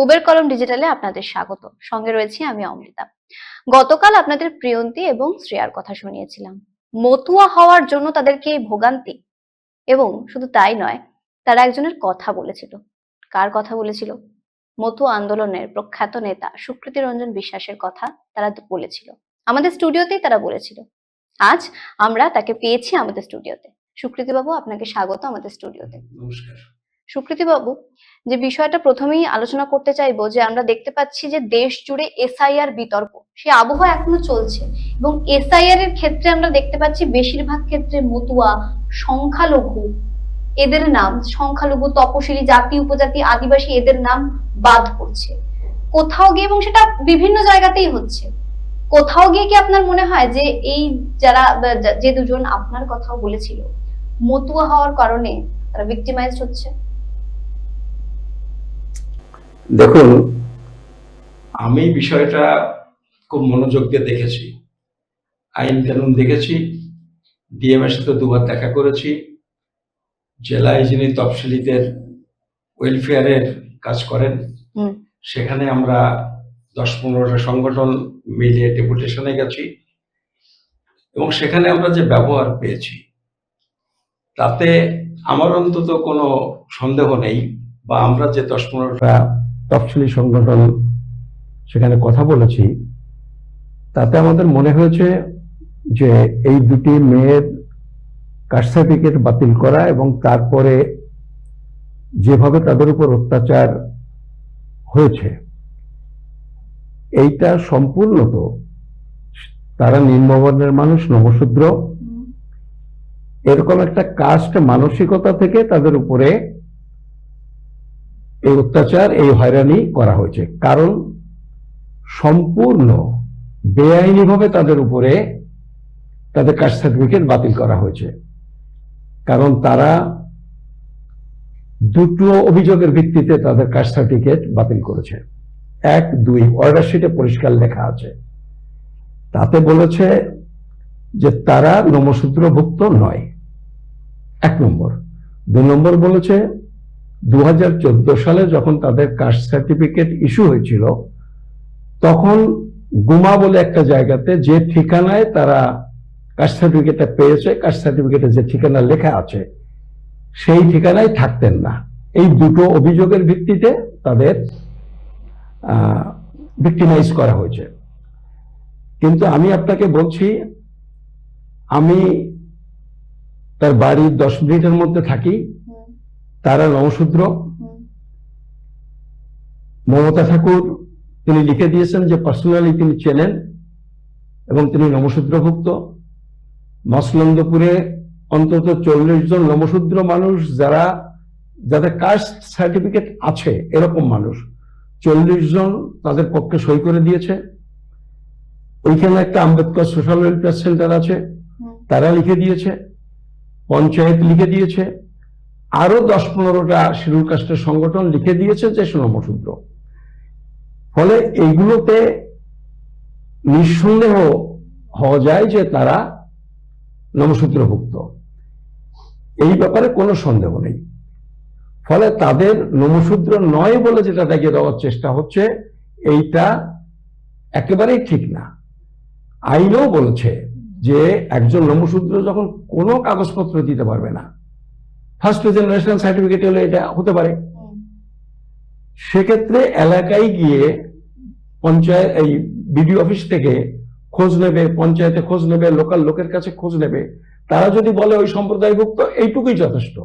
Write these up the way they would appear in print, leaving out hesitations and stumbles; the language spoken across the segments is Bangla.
উবের কলম ডিজিটালে আপনাদের স্বাগত। সঙ্গে রয়েছি আমি অমৃতা। গতকাল আপনাদের প্রিয়ন্তী এবং শ্রেয়ার কথা শুনিয়েছিলাম। মতুয়া হওয়ার জন্য তাদেরকে এই ভোগান্তি, এবং শুধু তাই নয়, তারা একজনের কথা বলেছিল। কার কথা বলেছিল? মতুয়া আন্দোলনের প্রখ্যাত নেতা সুকৃতি রঞ্জন বিশ্বাসের কথা তারা বলেছিল। আমাদের স্টুডিওতেই তারা বলেছিল। আজ আমরা তাকে পেয়েছি আমাদের স্টুডিওতে। সুকৃতি বাবু, আপনাকে স্বাগত আমাদের স্টুডিওতে। নমস্কার। সুকৃতি বাবু, যে বিষয়টা প্রথমেই আলোচনা করতে চাইবো, যে আমরা দেখতে পাচ্ছি যে দেশ জুড়ে এসআইআর বিতর্ক, সে আবহ এখনো চলছে, এবং এসআইআর এর ক্ষেত্রে আমরা দেখতে পাচ্ছি বেশিরভাগ ক্ষেত্রে মতুয়া, সংখ্যালঘু, এদের নাম, সংখ্যালঘু, তপশিলি, জাতি, উপজাতি, আদিবাসী, এদের নাম বাদ পড়ছে কোথাও গিয়ে, এবং সেটা বিভিন্ন জায়গাতেই হচ্ছে। কোথাও গিয়ে কি আপনার মনে হয় যে এই যারা, যে দুজন আপনার কথাও বলেছিল, মতুয়া হওয়ার কারণে তারা ভিক্টিমাইজড হচ্ছে? দেখুন, আমি বিষয়টা খুব মনোযোগ দিয়ে দেখেছি, আইন কানুন দেখেছি, ডিএম এর সাথে দুবার দেখা করেছি, জেলায় যিনি তফসিলিদের ওয়েলফেয়ারের কাজ করেন সেখানে আমরা 10-15টা সংগঠন মিলিয়ে ডেপুটেশনে গেছি, এবং সেখানে আমরা যে ব্যবহার পেয়েছি তাতে আমার অন্তত কোনো সন্দেহ নেই, বা আমরা যে 10-15টা তফসিলি সংগঠন সেখানে কথা বলেছি তাতে আমাদের মনে হয়েছে যে এই দুটি মেয়ের কাস্ট সার্টিফিকেট বাতিল করা এবং তারপরে যেভাবে তাদের উপর অত্যাচার হয়েছে এইটা সম্পূর্ণত তারা নিম্নবর্ণের মানুষ, নমশূদ্র, এরকম একটা কাস্ট মানসিকতা থেকে তাদের উপরে এই অত্যাচার, এই হয়রানি করা হয়েছে। কারণ সম্পূর্ণ বেআইনিভাবে তাদের উপরে তাদের কাস্ট সার্টিফিকেট বাতিল করা হয়েছে। কারণ তারা দুটো অভিযোগের ভিত্তিতে তাদের কাস্ট সার্টিফিকেট বাতিল করেছে। 1-2 অর্ডার শিটে পরিষ্কার লেখা আছে, তাতে বলেছে যে তারা নমশূদ্রভুক্ত নয়, 1 নম্বর। 2 নম্বর বলেছে 2014 সালে যখন তাদের কাস্ট সার্টিফিকেট ইস্যু হয়েছিল তখন গুমা বলে একটা জায়গাতে যে ঠিকানায় তারা কাস্ট সার্টিফিকেটটা পেয়েছে, কাস্ট সার্টিফিকেটে যে ঠিকানা লেখা আছে সেই ঠিকানায় থাকতেন না। এই দুটো অভিযোগের ভিত্তিতে তাদের ভিক্টিমাইজ করা হয়েছে। কিন্তু আমি আপনাকে বলছি, আমি তার বাড়ির 10 মিনিটের মধ্যে থাকি, তারা নমশূদ্র। মমতা ঠাকুর তিনি লিখে দিয়েছেন যে পার্সোনালি তিনি চেনেন এবং তিনি নমশূদ্রভুক্ত। মসলন্দপুরে অন্তত 40 জন নমশূদ্র মানুষ যাদের কাস্ট সার্টিফিকেট আছে, এরকম মানুষ 40 জন তাদের পক্ষে সই করে দিয়েছে। ওইখানে একটা আম্বেদকর সোশ্যাল ওয়েলফেয়ার সেন্টার আছে, তারা লিখে দিয়েছে, পঞ্চায়েত লিখে দিয়েছে, আরো 10-15টা শিডিউল কাস্টের সংগঠন লিখে দিয়েছে যে নমশূদ্র। ফলে এইগুলোতে নিঃসন্দেহ হওয়া যায় যে তারা নমশূদ্রভুক্ত, এই ব্যাপারে কোনো সন্দেহ নেই। ফলে তাদের নমশূদ্র নয় বলে যেটা দেখিয়ে দেওয়ার চেষ্টা হচ্ছে, এইটা একেবারেই ঠিক না। আইনও বলেছে যে একজন নমশূদ্র যখন কোনো কাগজপত্র দিতে পারবে না, ফার্স্ট জেনারেশন সার্টিফিকেট হলে এটা হতে পারে, সেক্ষেত্রে এলাকায় গিয়ে পঞ্চায়েত, এই বিডিও অফিস থেকে খোঁজ নেবে, পঞ্চায়েতে খোঁজ নেবে, লোকাল লোকের কাছে খোঁজ নেবে, তারা যদি বলে ওই সম্প্রদায়ভুক্ত, এইটুকুই যথেষ্ট।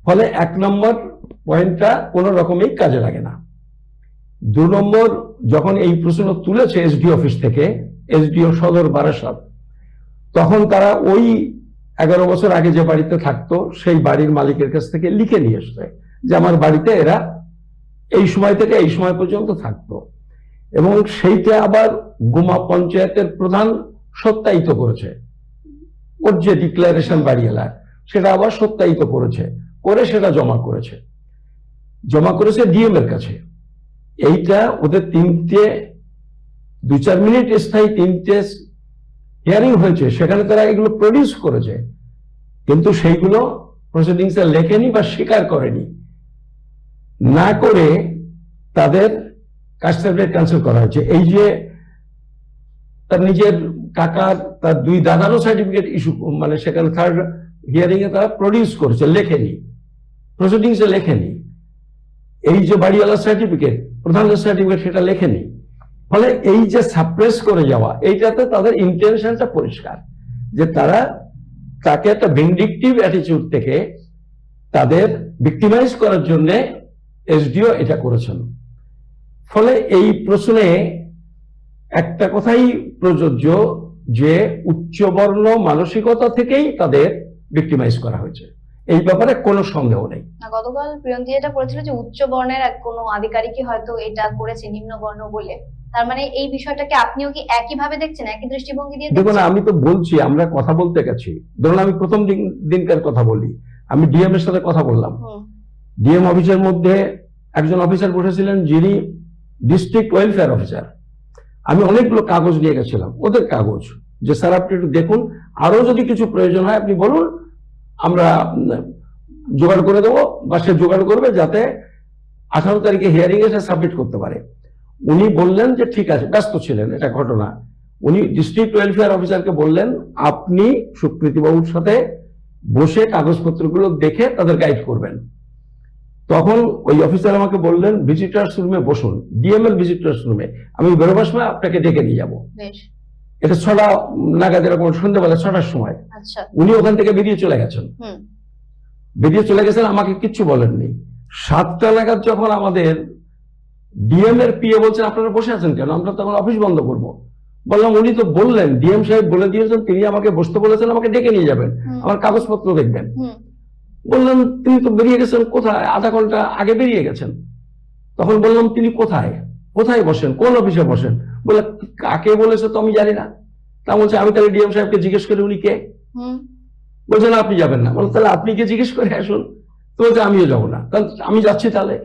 ফলে 1 নম্বর পয়েন্টটা কোনো রকমেই কাজে লাগে না। 2 নম্বর, যখন এই প্রশ্ন তুলেছে এসডি অফিস থেকে, এসডিও সদর বারাসাত, তখন তারা ওই 11 বছর আগে যে বাড়িতে থাকতো সেই বাড়ির মালিকের কাছ থেকে লিখে নিয়ে এসছে যে আমার বাড়িতে এরা এই সময় থেকে এই সময় পর্যন্ত থাকতো, এবং সেইটা আবার গুমা পঞ্চায়েতের প্রধান সত্যায়িত করেছে। ওর যে ডিক্লারেশন বাড়ি এলাকার, সেটা আবার সত্যায়িত করেছে, করে সেটা জমা করেছে ডিএম এর কাছে। এইটা ওদের 2-4 মিনিট স্থায়ী 3টে হিয়ারিং হয়েছে, সেখানে তারা এগুলো প্রডিউস করেছে, কিন্তু সেইগুলো প্রসিডিংসে লেখেনি বা স্বীকার করেনি। না করে তাদের কাস্ট সার্টিফিকেট ক্যান্সেল করা হয়েছে। এই যে তার নিজের কাকার, তার দুই দাদারও সার্টিফিকেট ইস্যু, মানে সেখানে থার্ড হিয়ারিং এ তারা প্রডিউস করেছে, লেখেনি, প্রসিডিংস এ লেখেনি। এই যে বাড়িওয়ালার সার্টিফিকেট, প্রধানের সার্টিফিকেট, সেটা লেখেনি। ফলে এই যে সাপ্রেস করে যাওয়া, এইটাতে তাদের ইন্টেনশনটা পরিষ্কার, যে তারা তাকে একটা ভিন্ডিকটিভ অ্যাটিটিউড থেকে তাদের ভিক্টিমাইজ করার জন্য এসডিও এটা করেছেন। ফলে এই প্রশ্নে একটা কথাই প্রযোজ্য, যে উচ্চবর্ণ মানসিকতা থেকেই তাদের ভিক্টিমাইজ করা হয়েছে, এই ব্যাপারে কোনো সন্দেহ নেই। গতকাল প্রিয়ন্তী যেটা বলেছিল যে উচ্চ বর্ণের কোনো আধিকারিকই হয়তো এটা করেছে নিম্ন বর্ণ বলে, তার মানে এই বিষয়টাকে আপনিও কি একইভাবে দেখছেন, একই দৃষ্টিভঙ্গি দিয়ে দেখুন, দেখছেন? আমি তো বলছি, আমরা কথা বলতে গেছি, ধরুন আমি প্রথম দিনকার কথা বলি, আমি ডিএম এর সাথে কথা বললাম। ডিএম অফিসের মধ্যে একজন অফিসার বসেছিলেন যিনি ডিস্ট্রিক্ট ওয়েলফেয়ার অফিসার। আমি অনেকগুলো কাগজ নিয়ে গেছিলাম, ওদের কাগজ, যে স্যার আপনি একটু দেখুন, আরো যদি কিছু প্রয়োজন হয় আপনি বলুন, আমরা জোগাড় করে দেবো, বা সে জোগাড় করবে, যাতে 18 তারিখে হিয়ারিং এ সাবমিট করতে পারে। উনি বললেন যে ঠিক আছে, ব্যস্ত ছিলেন, এটা ঘটনা। উনি ডিস্ট্রিক্ট ওয়েলফেয়ার অফিসারকে বললেন, আপনি সুকৃতি বাবুর সাথে বসে কাগজপত্রগুলো দেখে তাদের গাইড করবেন। তখন ওই অফিসার আমাকে বললেন, ভিজিটার্স রুমে বসুন, ডিএমএল ভিজিটার্স রুমে, আমি বেরোবার সময় আপনাকে ডেকে নিয়ে যাবো। এটা 6টা নাগাদ, এরকম সন্ধ্যাবেলা 6টার সময়। উনি ওখান থেকে বেরিয়ে চলে গেছেন। আমাকে কিচ্ছু বলেননি। 7টা নাগাদ যখন আমাদের ডিএম এর পিএ বলছেন আপনারা বসে আছেন কেন, আমরা তখন অফিস বন্ধ করব। বললাম উনি তো বললেন, ডিএম সাহেব বলে দিয়েছেন, তিনি আমাকে বসতে বলেছেন, আমাকে ডেকে নিয়ে যাবেন, আমার কাগজপত্র দেখবেন। বললাম তিনি তো বেরিয়ে গেছেন। কোথায়? আধা ঘন্টা আগে বেরিয়ে গেছেন। তখন বললাম তিনি কোথায়, কোথায় বসেন, কোন অফিসে বসেন? বলে কাকে বলেছে তো আমি জানি না। তা বলছে আমি তাহলে ডিএম সাহেবকে জিজ্ঞেস করি উনি কে। বলছে না আপনি যাবেন না। বলে তাহলে আপনি কে জিজ্ঞেস করে আসুন। তো বলছে আমিও যাবো না। তাহলে আমি যাচ্ছি তাহলে।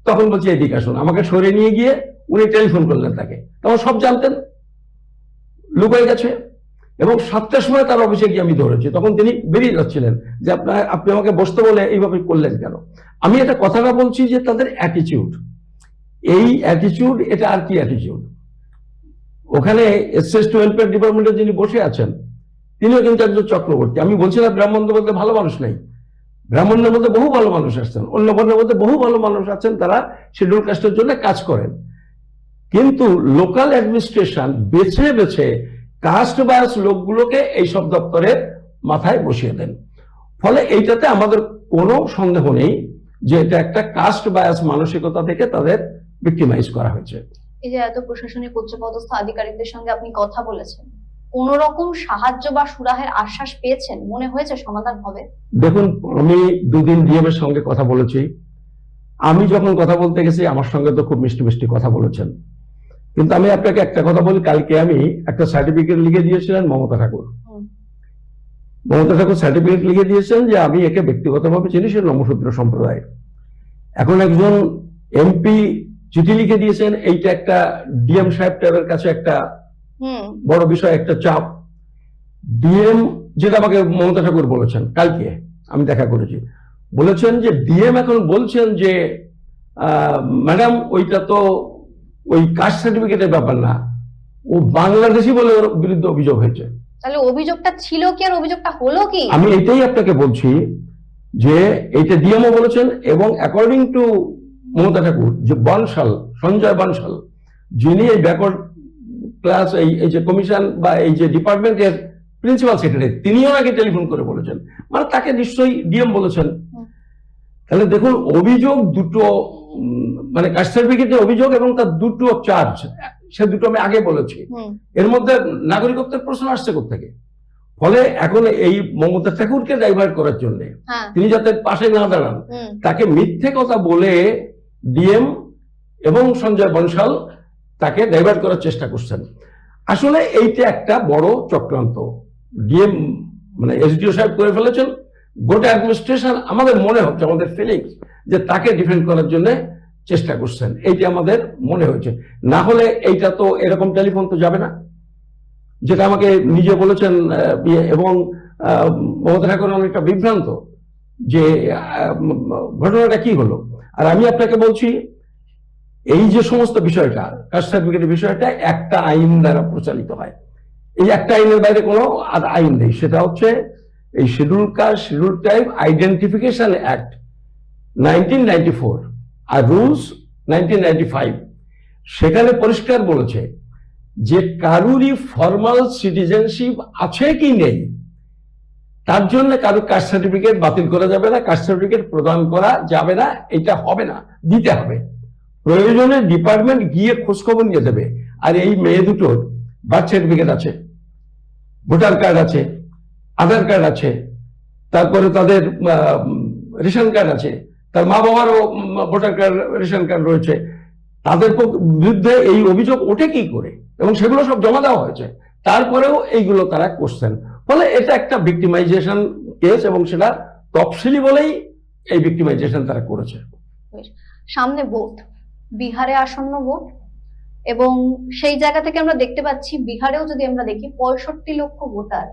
তখন বলছে এদিকে আসুন, আমাকে সরে নিয়ে গিয়ে উনি টেলিফোন করলেন তাকে। তখন সব জানতেন, লুকাই গেছে। এবং 7টার সময় তার অফিসে গিয়ে আমি ধরেছি, তখন তিনি বেরিয়ে যাচ্ছিলেন, যে আপনি আমাকে বসতে বলে এইভাবে করলেন কেন। আমি এটা কথাটা বলছি যে তাদের অ্যাটিটিউড, এই অ্যাটিটিউড, এটা আর কি অ্যাটিটিউড। ওখানে এসএসটি ওয়েলফেয়ার ডিপার্টমেন্টের যিনি বসে আছেন, তিনিও কিন্তু একজন চক্রবর্তী। আমি বলছি না ব্রাহ্মণদের মধ্যে ভালো মানুষ নেই, ব্রাহ্মণদের মধ্যে বহু ভালো মানুষ আসছেন, অন্য বর্ণের মধ্যে বহু ভালো মানুষ আছেন, তারা শিডিউল কাস্টের জন্য কাজ করেন। কিন্তু লোকাল অ্যাডমিনিস্ট্রেশন বেছে বেছে কাস্ট বায়াস লোকগুলোকে এইসব দপ্তরের মাথায় বসিয়ে দেন। ফলে এইটাতে আমাদের কোনো সন্দেহ নেই যে এটা একটা কাস্ট বায়াস মানসিকতা থেকে তাদের ভিক্টিমাইজ করা হয়েছে। এই যে এত প্রশাসনিক উচ্চপদস্থ আধিকারিকদের সঙ্গে আপনি কথা বলেছেন, কোন রকম সাহায্য বা সুরাহের আশ্বাস পেয়েছেন? মনে হয়েছে সমাধান হবে? দেখুন, আমি 2 দিন ডিএম এর সঙ্গে কথা বলেছি। আমি যখন কথা বলতে গেছি আমার সঙ্গে তো খুব মিষ্টি মিষ্টি কথা বলেছেন। কিন্তু আমি আপনাকে একটা কথা বলি, কালকে আমি একটা সার্টিফিকেট লিখে দিয়েছিলেন মমতা ঠাকুর। মমতা ঠাকুর সার্টিফিকেট লিখে দিয়েছেন যে আমি একে ব্যক্তিগতভাবে চিনি, সে নমশূদ্র সম্প্রদায়। এখন একজন এমপি চিঠি লিখে দিয়েছেন, এইটা একটা ডিএম সাহেব টাইপের কাছে একটা বড় বিষয়, একটা চাপ। ডিএম, যেটা আমাকে মমতা ঠাকুর বলেছেন, কালকে আমি দেখা করেছি, বলেছেন যে ডিএম এখন বলছেন যে ম্যাডাম ওইটা তো ওই কাস্ট সার্টিফিকেটের ব্যাপার না, ও বাংলাদেশি বলে ওর বিরুদ্ধে অভিযোগ হয়েছে। তাহলে অভিযোগটা ছিল কি আর অভিযোগটা হলো কি? আমি এটাই আপনাকে বলছি যে এইটা ডিএমও বলেছেন, এবং অ্যাকর্ডিং টু মমতা ঠাকুর, যে বনশাল, সঞ্জয় বনশাল, যিনি এই ব্যাকওয়ার্ড ক্লাস এই যে কমিশন বা এই যে ডিপার্টমেন্টের প্রিন্সিপাল সেক্রেটারি, তিনিও নাকি টেলিফোন করে বলেছেন, মানে তাকে নিশ্চয়ই ডিএম বলেছেন। তাহলে দেখুন, অভিযোগ দুটো, মানে কাস্ট সার্টিফিকেটের অভিযোগ এবং তার দুটো চার্জ, সে দুটো আমি আগে বলেছি। এর মধ্যে নাগরিকত্বের প্রশ্ন আসছে কোত্থেকে? ফলে এখন এই মমতা ঠাকুরকে ডাইভার্ট করার জন্য, তিনি যাতে পাশে না দাঁড়ান, তাকে মিথ্যে কথা বলে ডিএম এবং সঞ্জয় বনশাল তাকে ডাইভার্ট করার চেষ্টা করছেন। আসলে এইটা একটা বড় চক্রান্ত ডিএম, মানে এসডিও সাহেব করে ফেলেছেন। গোটা অ্যাডমিনিস্ট্রেশন, আমাদের মনে হচ্ছে, আমাদের ফিলিংস, যে তাকে ডিফেন্ড করার জন্য চেষ্টা করছেন, এইটা আমাদের মনে হয়েছে। না হলে এইটা তো এরকম টেলিফোন তো যাবে না, যেটা আমাকে নিজে বলেছেন। এবং মমতা ঠাকুর অনেকটা বিভ্রান্ত যে ঘটনাটা কি হলো। আর আমি আপনাকে বলছি, এই যে সমস্ত বিষয়টা, কাস্ট সার্টিফিকেটের বিষয়টা একটা আইন দ্বারা প্রচালিত হয়। এই একটা আইনের বাইরে কোনো আর আইন নেই, সেটা হচ্ছে এই schedule caste schedule tribe identification act 1994 আর রুলস 1995। সেখানে পরিষ্কার বলেছে যে কারুরই ফর্মাল সিটিজেনশিপ আছে কি নেই তার জন্য কারো কাস্ট সার্টিফিকেট বাতিল করা যাবে না, কাস্ট সার্টিফিকেট প্রদান করা যাবে না, এটা হবে না, দিতে হবে। প্রয়োজনে ডিপার্টমেন্ট গিয়ে খোঁজখবর নিয়ে দেবে। আর এই মেয়ে দুটোর বার্থ সার্টিফিকেট আছে, ভোটার কার্ড আছে, আধার কার্ড আছে, তারপরে তাদের রেশন কার্ড আছে, তার মা বাবারও ভোটার কার্ড রেশন কার্ড রয়েছে, তাদের বিরুদ্ধে এই অভিযোগ ওঠে কি করে, এবং সেগুলো সব জমা দেওয়া হয়েছে, তারপরেও এইগুলো তারা করছেন। ফলে এটা একটা ভিক্টিমাইজেশন কেস, এবং সেটা তফসিলি বলেই এই ভিক্টিমাইজেশন তারা করেছে। সামনে ভোট, বিহারে আসন্ন ভোট, এবং সেই জায়গা থেকে আমরা দেখতে পাচ্ছি বিহারেও যদি আমরা দেখি 65 লক্ষ ভোটার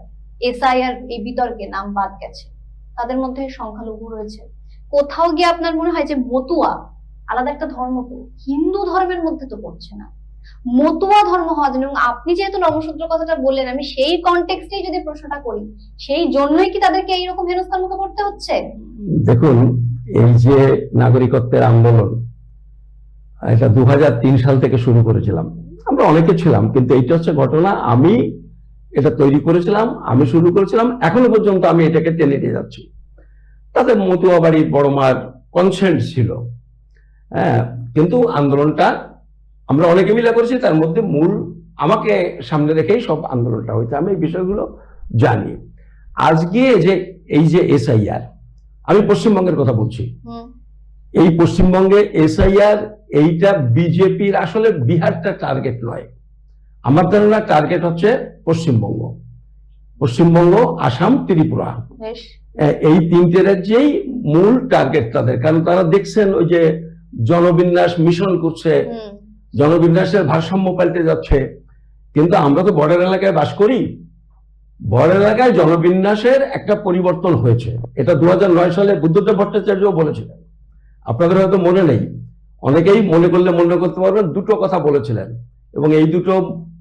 এসআইআর এই বিতর্কে নাম বাদ গেছে, তাদের মধ্যে সংখ্যালঘু রয়েছে। কোথাও গিয়ে আপনার মনে হয় যে মতুয়া আলাদা একটা ধর্ম, তো হিন্দু ধর্মের মধ্যে তো পড়ছে না, মতুয়া ধর্ম হওয়ার জন্য, এবং আপনি যেহেতু নমশূদ্র কথাটা বললেন, আমি সেই কনটেক্সটেই যদি প্রশ্নটা করি, সেই জন্যই কি তাদেরকে এইরকম হেনস্থার মুখে পড়তে হচ্ছে? দেখুন, এই যে নাগরিকত্বের আন্দোলন, এটা 2003 সাল থেকে শুরু করেছিলাম, আমরা অনেকে ছিলাম, কিন্তু এইটা হচ্ছে ঘটনা, আমি এটা তৈরি করেছিলাম, আমি শুরু করেছিলাম, এখনো পর্যন্ত আমি এটাকে টেনে নিয়ে যাচ্ছি। তাদের মতুয়া বাড়ির বড় মার কনসেন্ট ছিল, হ্যাঁ, কিন্তু আন্দোলনটা আমরা অনেকে মিলে করেছি, তার মধ্যে মূল আমাকে সামনে রেখেই সব আন্দোলনটা হয়েছে, আমি এই বিষয়গুলো জানি। আজকে যে এই যে এসআইআর, আমি পশ্চিমবঙ্গের কথা বলছি, এই পশ্চিমবঙ্গে এসআইআর এইটা বিজেপির আসলে বিহারটা টার্গেট নয়, আমার ধারণা টার্গেট হচ্ছে পশ্চিমবঙ্গ, পশ্চিমবঙ্গ, আসাম, ত্রিপুরা, এই তিনটে রাজ্যেই মূল টার্গেট তাদের। কারণ তারা দেখছেন ওই যে জনবিন্যাস মিশন করছে, জনবিন্যাসের ভারসাম্য পাল্টে যাচ্ছে, কিন্তু আমরা তো বর্ডার এলাকায় বাস করি, বর্ডার এলাকায় জনবিন্যাসের একটা পরিবর্তন হয়েছে। এটা 2009 সালে বুদ্ধদেব ভট্টাচার্যও বলেছিলেন, আপনাদের হয়তো মনে নেই, অনেকেই মনে করলে মনে করতে পারবেন, দুটো কথা বলেছিলেন, এবং এই দুটো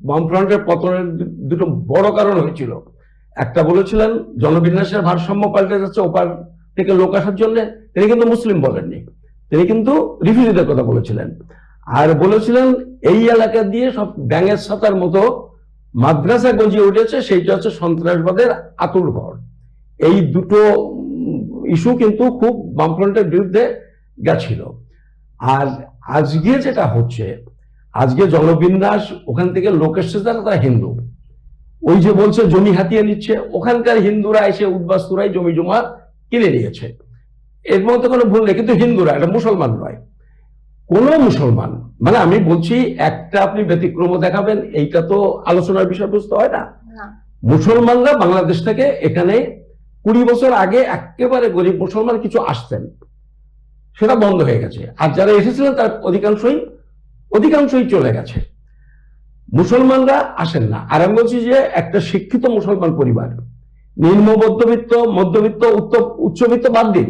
বামফ্রন্টের পতনের দুটো বড় কারণ হয়েছিল। একটা বলেছিলেন জনবিন্যাসের ভারসাম্য পাল্টে যাচ্ছে ওপার থেকে লোক আসার জন্য, তিনি কিন্তু মুসলিম বলেননি, তিনি কিন্তু রিফিউজিদের কথা বলেছিলেন। আর বলেছিলেন এই এলাকা দিয়ে সব ব্যাঙের ছাতার মতো মাদ্রাসা গজিয়ে উঠেছে, সেইটা হচ্ছে সন্ত্রাসবাদের আতুর ঘর। এই দুটো ইস্যু কিন্তু খুব বামফ্রন্টের বিরুদ্ধে গেছিল। আর আজকে যেটা হচ্ছে, আজকে জনবিন্যাস, ওখান থেকে লোক এসছে যারা তারা হিন্দু, ওই যে বলছে জমি হাতিয়ে নিচ্ছে, ওখানকার হিন্দুরা এসে উদ্বাস্তুরাই জমি জমা কিনে নিয়েছে, এর মধ্যে কোনো ভুল নেই, কিন্তু হিন্দুরা, এটা মুসলমান নয়। কোন মুসলমান, মানে আমি বলছি একটা আপনি ব্যতিক্রম দেখাবেন, এইটা তো আলোচনার বিষয়বস্তু হয় না। মুসলমানরা বাংলাদেশ থেকে এখানে 20 বছর আগে একেবারে গরিব মুসলমান কিছু আসতেন, সেটা বন্ধ হয়ে গেছে, আর যারা এসেছিলেন তার অধিকাংশই চলে গেছে, মুসলমানরা আসেন না। আর আমি বলছি যে একটা শিক্ষিত মুসলমান পরিবার, নিম্ন মধ্যবিত্ত, মধ্যবিত্ত, উচ্চবিত্ত বাদ দিন,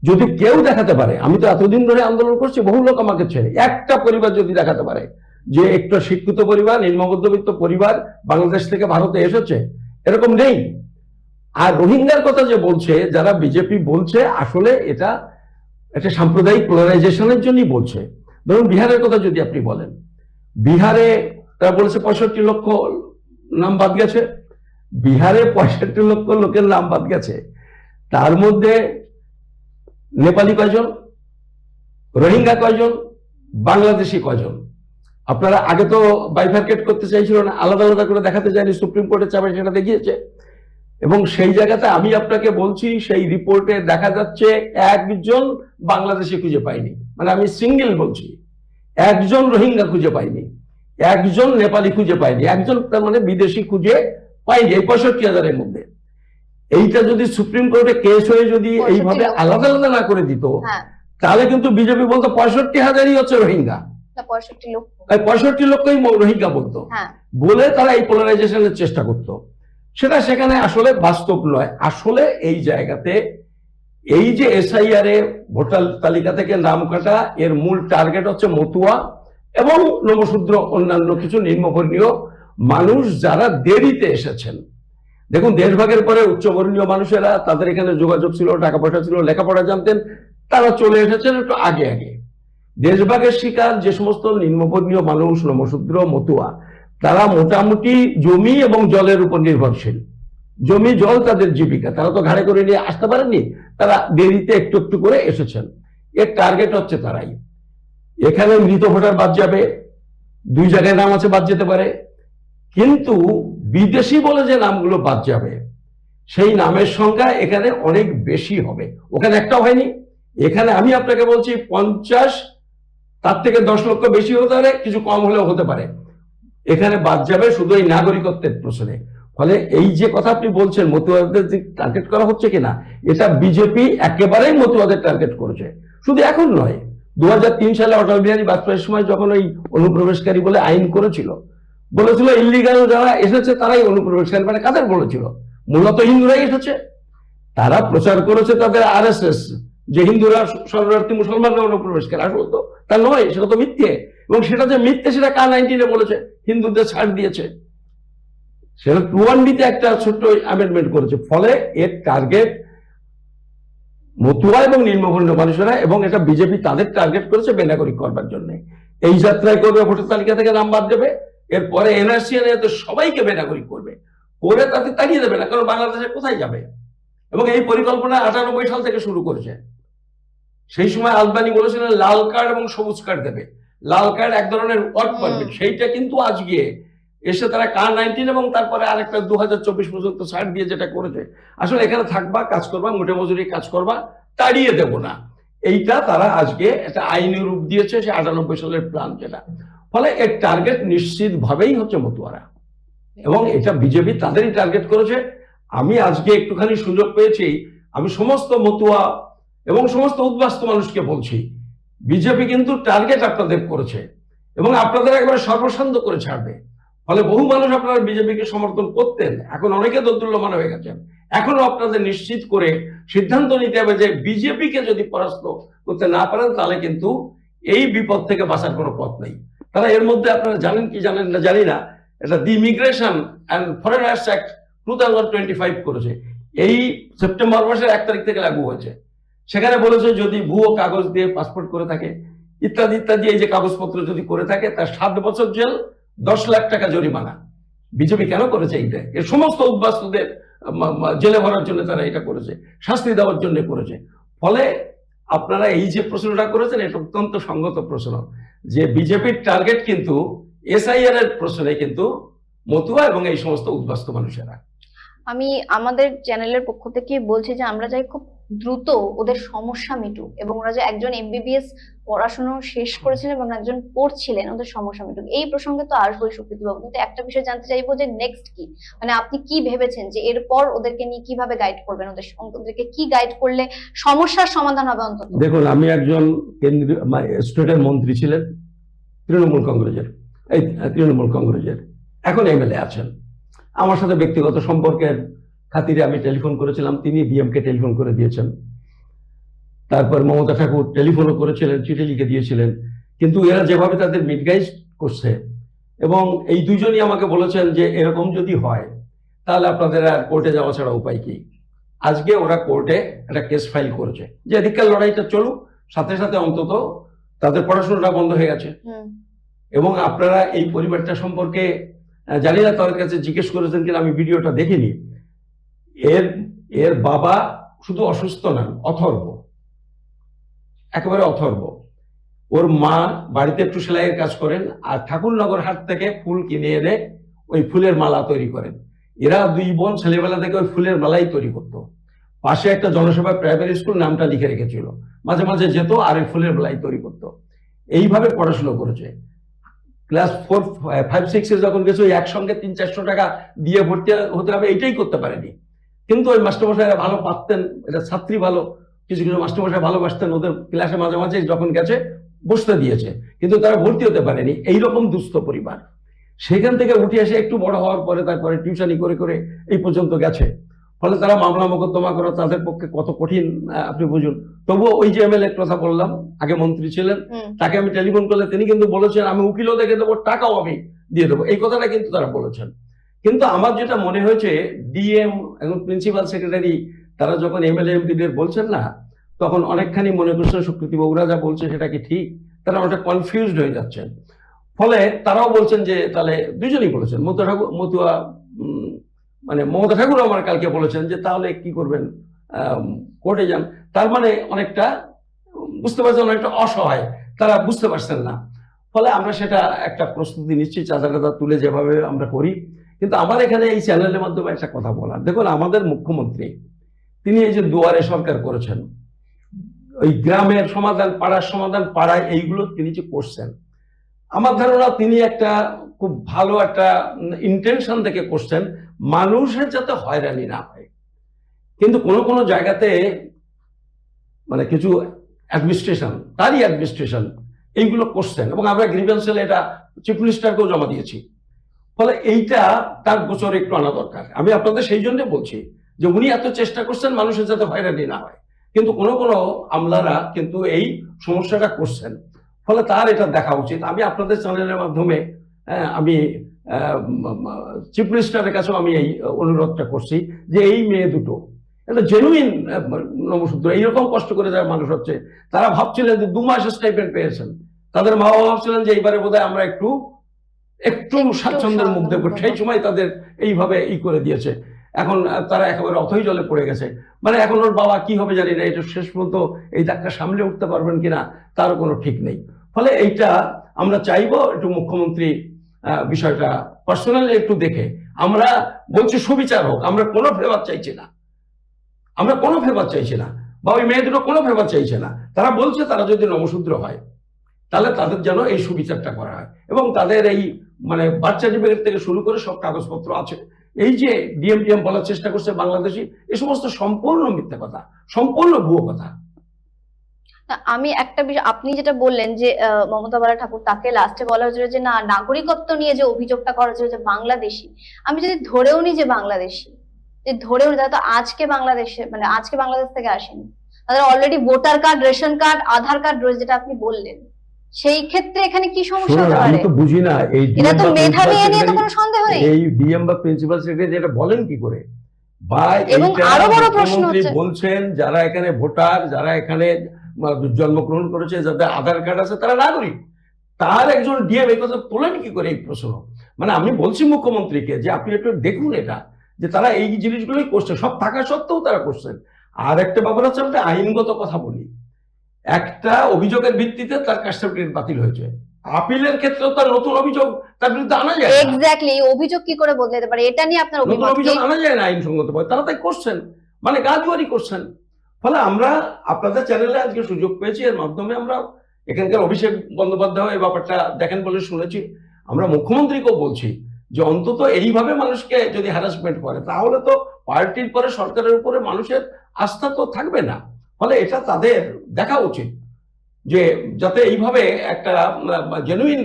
যদি কেউ দেখাতে পারে, আমি তো এতদিন ধরে আন্দোলন করছি, বহু লোক আমাকে ছেড়ে, একটা পরিবার যদি দেখাতে পারে যে একটা শিক্ষিত পরিবার, নিম্ন মধ্যবিত্ত পরিবার বাংলাদেশ থেকে ভারতে এসেছে, এরকম নেই। আর রোহিঙ্গার কথা যে বলছে, যারা বিজেপি বলছে, আসলে এটা একটা সাম্প্রদায়িক পোলারাইজেশনের জন্যই বলছে। ধরুন বিহারের কথা যদি আপনি বলেন, বিহারে তারা বলেছে 65 লক্ষ নাম বাদ গেছে, বিহারে 65 লক্ষ লোকের নাম বাদ গেছে, তার মধ্যে নেপালি কয়জন, রোহিঙ্গা কয়জন, বাংলাদেশি কয়জন? আপনারা আগে তো বাইফার্কেট করতে চাইছিল না, আলাদা আলাদা করে দেখাতে চাইনি, সুপ্রিম কোর্টের চাপে সেটা দেখিয়েছে। এবং সেই জায়গাতে আমি আপনাকে বলছি, সেই রিপোর্টে দেখা যাচ্ছে একজন বাংলাদেশি খুঁজে পাইনি, মানে আমি সিঙ্গেল বলছি, একজন রোহিঙ্গা খুঁজে পাইনি, একজন নেপালি খুঁজে পাইনি, একজন তার মানে বিদেশি খুঁজে পাইনি এই 65,000-এর মধ্যে। এইটা যদি সুপ্রিম কোর্টে কেস হয়ে যদি এইভাবে আলাদা আলাদা না করে দিত, তাহলে কিন্তু বিজেপি বলতো 65,000-ই হচ্ছে রোহিঙ্গা, 65 লক্ষই রোহিঙ্গা বলতো, বলে তারা এই পোলারাইজেশনের চেষ্টা করতো। সেটা সেখানে আসলে বাস্তব নয়। আসলে এই জায়গাতে এই যে এসআইআর এ ভোটার তালিকা থেকে নাম কাটা, এর মূল টার্গেট হচ্ছে মতুয়া এবং নবশূদ্র, অন্যান্য কিছু নিম্নবর্ণীয় মানুষ যারা দেরিতে এসেছেন। দেখুন, দেশভাগের পরে উচ্চবর্ণীয় মানুষেরা, তাদের এখানে যোগাযোগ ছিল, টাকা পয়সা ছিল, লেখাপড়া জানতেন, তারা চলে এসেছেন একটু আগে আগে। দেশভাগের শিকার যে সমস্ত নিম্নবর্ণীয় মানুষ, নমশূদ্র, মতুয়া, তারা মোটামুটি জমি এবং জলের উপর নির্ভরশীল। জমি জল তাদের জীবিকা, তারা তো ঘাড়ে করে নিয়ে আসতে পারেননি, তারা দেরিতে একটু একটু করে এসেছেন। এর টার্গেট হচ্ছে তারাই। এখানে মৃত ভোটার বাদ যাবে, 2 জায়গায় নাম আছে, বাদ যেতে পারে, কিন্তু বিদেশি বলে যে নামগুলো বাদ যাবে, সেই নামের সংখ্যা এখানে অনেক বেশি হবে। ওখানে একটাও হয়নি। এখানে আমি আপনাকে বলছি 50, তার থেকে 10 লক্ষ বেশি হতে পারে, কিছু কম হলেও হতে পারে। এখানে বাদ যাবে শুধু এই নাগরিকত্বের প্রশ্নে। ফলে এই যে কথা আপনি বলছেন মতুয়াদের টার্গেট করা হচ্ছে কিনা, এটা বিজেপি একেবারেই মতুয়াদের টার্গেট করেছে। শুধু এখন নয়, 2003 সালে অটল বিহারী বাজপেয়ীর সময় যখন ওই অনুপ্রবেশকারী বলে আইন করেছিল, বলেছিল ইলিগাল যারা এসেছে তারাই অনুপ্রবেশকারী, মানে কাদের বলেছিল? মূলত হিন্দুরাই এসেছে। তারা প্রচার করেছে তাদের আরএসএস, যে হিন্দুরা শরণার্থী, মুসলমানরা অনুপ্রবেশকারী। আসলে তো তা নয়, সেটা তো মিথ্যে। এবং সেটা যে মিথ্যে সেটা K-19 বলেছে, হিন্দুদের ছাড় দিয়েছে। সেটা 2(1)B একটা ছোট্ট অ্যামেন্ডমেন্ট করেছে। ফলে এর টার্গেট মতুয়া এবং নিম্নবর্ণ মানুষেরা, এবং এটা বিজেপি তাদের টার্গেট করেছে বেনাগরিক করবার জন্য। এই যাত্রায় করবে, ভোটার তালিকা থেকে নাম বাদ দেবে, এরপরে এনআরসি এনে সবাইকে বেনাগরিক করবে, করে তাতে তাড়িয়ে দেবে না। কারণ বাংলাদেশে কোথায় যাবে? এবং এই পরিকল্পনা 98 সাল থেকে শুরু করেছে। সেই সময় আলবানি বলেছিলেন লাল কার্ড এবং সবুজ কার্ড দেবে। লাল কার্ড এক ধরনের ওয়ার্ক পারমিট, সেইটা কিন্তু আজকে এসে তারা K-19 এবং তারপরে আরেকটা 2024 পর্যন্ত ছাড় দিয়ে যেটা করেছে। আসলে এখানে থাকবা, কাজ করবা, মোটে মজুরি কাজ করবা, তাড়িয়ে দেব না, এইটা তারা আজকে একটা আইনি রূপ দিয়েছে, সে 98 সালের প্ল্যান যেটা। ফলে এর টার্গেট নিশ্চিত ভাবেই হচ্ছে মতুয়ারা, এবং এটা বিজেপি তাদেরই টার্গেট করেছে। আমি আজকে একটুখানি সুযোগ পেয়েছি, আমি সমস্ত মতুয়া এবং সমস্ত উদ্বাস্তু মানুষকে বলছি, বিজেপি কিন্তু টার্গেট আপনাদের করেছে এবং আপনাদের একবারে সর্বশান্ত করে ছাড়বে। ফলে বহু মানুষ আপনারা বিজেপিকে সমর্থন করতেন, এখন অনেকে দোদুল্যমান হয়ে গেছেন। এখনো আপনাদের নিশ্চিত করে সিদ্ধান্ত নিতে হবে যে বিজেপিকে যদি পরাস্ত করতে না পারেন, তাহলে কিন্তু এই বিপদ থেকে বাঁচার কোনো পথ নেই। তারা এর মধ্যে, আপনারা জানেন কি জানেন না জানি না, এটা the immigration and foreigners act 2025 করেছে। এই সেপ্টেম্বর মাসের 1 তারিখ থেকে লাগু হয়েছে। সেখানে বলেছে যদি ভুয়ো কাগজ দিয়ে পাসপোর্ট করে থাকে, ইত্যাদি ইত্যাদি, এই যে কাগজপত্র যদি করে থাকে, তার 7 বছর জেল, 10 লাখ টাকা জরিমানা। বিজেপি কেন করেছে এইটা? এর সমস্ত উদ্বাস্তুদের জেলে ভরার জন্য তারা এটা করেছে, শাস্তি দেওয়ার জন্য করেছে। ফলে আপনারা এই যে প্রশ্নটা করেছেন, এটা অত্যন্ত সঙ্গত প্রশ্ন, যে বিজেপির টার্গেট কিন্তু এসআইআর এর প্রশ্নে কিন্তু মতুয়া এবং এই সমস্ত উদ্বাস্তু মানুষেরা। আমি আমাদের চ্যানেলের পক্ষ থেকে বলছি যে আমরা চাই খুব দ্রুত ওদের সমস্যা মিটুক, এবং ওরা যে একজন MBBS পড়াশোনা শেষ করেছিলেন এবং একজন পড়ছিলেন, ওদের সমস্যা মিটুক। এই প্রসঙ্গে তো আসবোই সুপ্রীতি বাবু, কিন্তু একটা বিষয় জানতে চাইবো যে নেক্সট কি, মানে আপনি কি ভেবেছেন যে এরপর ওদেরকে নিয়ে কিভাবে গাইড করবেন, ওদেরকে কি গাইড করলে সমস্যার সমাধান হবে অন্তত? দেখুন, আমি একজন কেন্দ্রীয় স্টেটের মন্ত্রী ছিলেন তৃণমূল কংগ্রেসের, এখন MLA আছেন। আমার সাথে ব্যক্তিগত সম্পর্কের খাতিরে আমি টেলিফোন করেছিলাম, তিনি ডিএমকে টেলিফোন করে দিয়েছেন। তারপর মমতা ঠাকুর টেলিফোনও করেছিলেন, চিঠি লিখে দিয়েছিলেন। কিন্তু এরা যেভাবে তাদের মিডগাইড করছে, এবং এই দুইজনই আমাকে বলেছেন যে এরকম যদি হয় তাহলে আপনাদের আর কোর্টে যাওয়া ছাড়া উপায় কি। আজকে ওরা কোর্টে একটা কেস ফাইল করেছে যে এদিককার লড়াইটা চলুক, সাথে সাথে অন্তত তাদের পড়াশোনাটা বন্ধ হয়ে গেছে। এবং আপনারা এই পরিবারটা সম্পর্কে জানি না তাদের কাছে জিজ্ঞেস করেছেন কিনা, আমি ভিডিওটা দেখিনি। এর বাবা শুধু অসুস্থ নন, অথর্ব, একেবারে অথর্ব। ওর মা বাড়িতে একটু সেলাইয়ের কাজ করেন, আর ঠাকুরনগর হাট থেকে ফুল কিনে এনে ওই ফুলের মালা তৈরি করেন। এরা 2 বোন ছেলেবেলা থেকে ওই ফুলের মালাই তৈরি করতো। পাশে একটা জনসেবা প্রাইমারি স্কুল নামটা লিখে রেখেছিল, মাঝে মাঝে যেত আর ওই ফুলের মালাই তৈরি করতো। এইভাবে পড়াশোনা করেছে। ক্লাস 4, 5, 6 যখন গেছে, ওই একসঙ্গে 300-400 টাকা দিয়ে ভর্তি হতে হবে, এইটাই করতে পারেনি। কিন্তু ওই মাস্টারমশাইরা ভালো পারতেন, এটা ছাত্রী ভালো, কিছু কিছু মাস্টারমশাই ভালোবাসতেন, ওদের ক্লাসে মাঝে মাঝে যখন গেছে বসতে দিয়েছে, কিন্তু তারা ভর্তি হতে পারেনি। এইরকম দুস্থ পরিবার। সেখান থেকে উঠে এসে একটু বড় হওয়ার পরে তারপরে টিউশনি করে করে এই পর্যন্ত গেছে। ফলে তারা মামলা মোকদ্দমা করা তাদের পক্ষে কত কঠিন আপনি বুঝুন। তবুও ওই যে এমএলএ কথা বললাম, আগে মন্ত্রী ছিলেন, তাকে আমি টেলিফোন করলে তিনি কিন্তু বলেছেন আমি উকিলও দেখে দেবো, টাকাও আমি দিয়ে দেবো, এই কথাটা কিন্তু তারা বলেছেন। কিন্তু আমার যেটা মনে হয়েছে, ডিএম এবং প্রিন্সিপাল সেক্রেটারি তারা যখন এমএলএ এমপিদের বলছেন না, তখন অনেকখানি মনে করছেন সুকৃতি বগুড়া যা বলছে সেটা কি ঠিক, তারা অনেকটা কনফিউজড হয়ে যাচ্ছেন। ফলে তারাও বলছেন যে তাহলে দুজনেই বলেছেন, মতুয়া মানে মমতা ঠাকুর আমার কালকে বলেছেন যে তাহলে কি করবেন, কোর্টে যান। তার মানে অনেকটা বুঝতে পারছেন, অনেকটা অসহায়, তারা বুঝতে পারছেন না। ফলে আমরা সেটা একটা প্রস্তুতি নিচ্ছি, চাঁদা টাদা তুলে যেভাবে আমরা করি। কিন্তু আমার এখানে এই চ্যানেলের মাধ্যমে একটা কথা বলার, দেখুন আমাদের মুখ্যমন্ত্রী তিনি এই যে দুয়ারে সরকার করেছেন, ওই গ্রামের সমাধান, পাড়ার সমাধান, পাড়ায় এইগুলো তিনি যে করছেন, আমার ধারণা তিনি একটা খুব ভালো একটা ইন্টেনশন থেকে করছেন, মানুষের যাতে হয়রানি না হয়। কিন্তু কোনো কোনো জায়গাতে মানে কিছু অ্যাডমিনিস্ট্রেশন, তারই অ্যাডমিনিস্ট্রেশন এইগুলো করছেন, এবং আমরা গ্রিভেন্সেল এটা চিফ মিনিস্টারকেও জমা দিয়েছি। ফলে এইটা তার গোচরে একটু আনা দরকার। আমি আপনাদের সেই জন্য বলছি যে উনি এত চেষ্টা করছেন মানুষের যাতে হয়রানি না হয়, কিন্তু কোনো কোনো আমলারা কিন্তু এই সমস্যাটা করছেন। ফলে তার এটা দেখা উচিত। আমি আপনাদের চ্যানেলের মাধ্যমে আমি চিফ মিনিস্টারের কাছেও আমি এই অনুরোধটা করছি যে এই মেয়ে দুটো একটা জেনুইন নবসূত্র, এইরকম কষ্ট করে যারা মানুষ হচ্ছে, তারা ভাবছিলেন যে 2 মাস স্টাইপেন্ড পেয়েছেন, তাদের মা বাবা ভাবছিলেন যে এইবারে বোধহয় আমরা একটু স্বাচ্ছন্দ্যের মুখ দেখবো, সেই সময় তাদের এইভাবে করে দিয়েছে। এখন তারা একেবারে অথই জলে পড়ে গেছে। মানে এখন ওর বাবা কি হবে জানি না, এটা শেষ পর্যন্ত এই ধাক্কা সামলে উঠতে পারবেন কিনা তারও কোনো ঠিক নেই। ফলে এইটা আমরা চাইবো একটু মুখ্যমন্ত্রী বিষয়টা পার্সোনালি একটু দেখে, আমরা বলছি সুবিচার হোক, আমরা কোনো ফেভার চাইছি না, আমরা কোনো ফেভার চাইছি না, বা ওই মেয়ে দুটো কোনো ফেভার চাইছে না। তারা বলছে তারা যদি নবশূদ্র হয় তাহলে তাদের যেন এই সুবিচারটা করা হয়, এবং তাদের এই মানে বার্থ সার্টিফিকেট থেকে শুরু করে সব কাগজপত্র আছে। এই যে ডিএম বলার চেষ্টা করছে বাংলাদেশি, এই সমস্ত সম্পূর্ণ মিথ্যা কথা, সম্পূর্ণ ভুয়ো কথা। আমি একটা বিষয়, আপনি যেটা বললেন যে মমতা বালা ঠাকুর, তাকে লাস্টে বলা হয়েছিল যে না, নাগরিকত্ব নিয়ে যে অভিযোগটা করা হয়েছিল যে বাংলাদেশি, আমি যদি ধরেও নি যে বাংলাদেশি, যে ধরেও নি, তারা তো আজকে বাংলাদেশে মানে আজকে বাংলাদেশ থেকে আসেনি, তাদের already voter card, ration card, Aadhaar card রয়েছে, যেটা আপনি বললেন। সেই ক্ষেত্রে এখানে কি সমস্যা হতে পারে? আমি তো বুঝি না, এই এটা তো মেধাবী নিয়ে তো কোনো সন্দেহ নেই, এই ডিএম বা প্রিন্সিপাল সেক্রেটারি এটা বলেন কি করে? বা এবং আরো বড় প্রশ্ন হচ্ছে বলছেন যারা এখানে ভোটার, যারা এখানে জন্মগ্রহণ করেছে, যাদের আধার কার্ড আছে তারা নাগরিক, তার একজন ডিএম এই কথা তোলেন কি করে এই প্রশ্ন? মানে আমি বলছি মুখ্যমন্ত্রীকে যে আপনি একটু দেখুন এটা, যে তারা এই জিনিসগুলোই করছে, সব থাকা সত্ত্বেও তারা করছেন। আর একটা ব্যাপার হচ্ছে, আমরা আইনগত কথা বলি, একটা অভিযোগের ভিত্তিতে তার কাস্ট সার্টিফিকেট বাতিল হয়েছে, আপিলের ক্ষেত্রেও তার নতুন অভিযোগ তার বিরুদ্ধে আনা যায়। এক্স্যাক্টলি, এই অভিযোগ কি করে বদলাতে পারে, এটা নিয়ে আপনার নতুন অভিযোগ আনা যায় না আইনসঙ্গত ভাবে, তারা তাই করছেন, মানে গাজুয়ারি করছেন। ফলে আমরা আপনাদের চ্যানেলে আজকে সুযোগ পেয়েছি, এর মাধ্যমে আমরা এখানকার অভিষেক বন্দ্যোপাধ্যায় এই ব্যাপারটা দেখেন বলে শুনেছি, আমরা মুখ্যমন্ত্রীকেও বলছি যে অন্তত এইভাবে মানুষকে যদি হ্যারাসমেন্ট করে তাহলে তো পার্টির পরে সরকারের উপরে মানুষের আস্থা তো থাকবে না। ফলে এটা তাদের দেখা উচিত যে যাতে এইভাবে একটা জেনুইন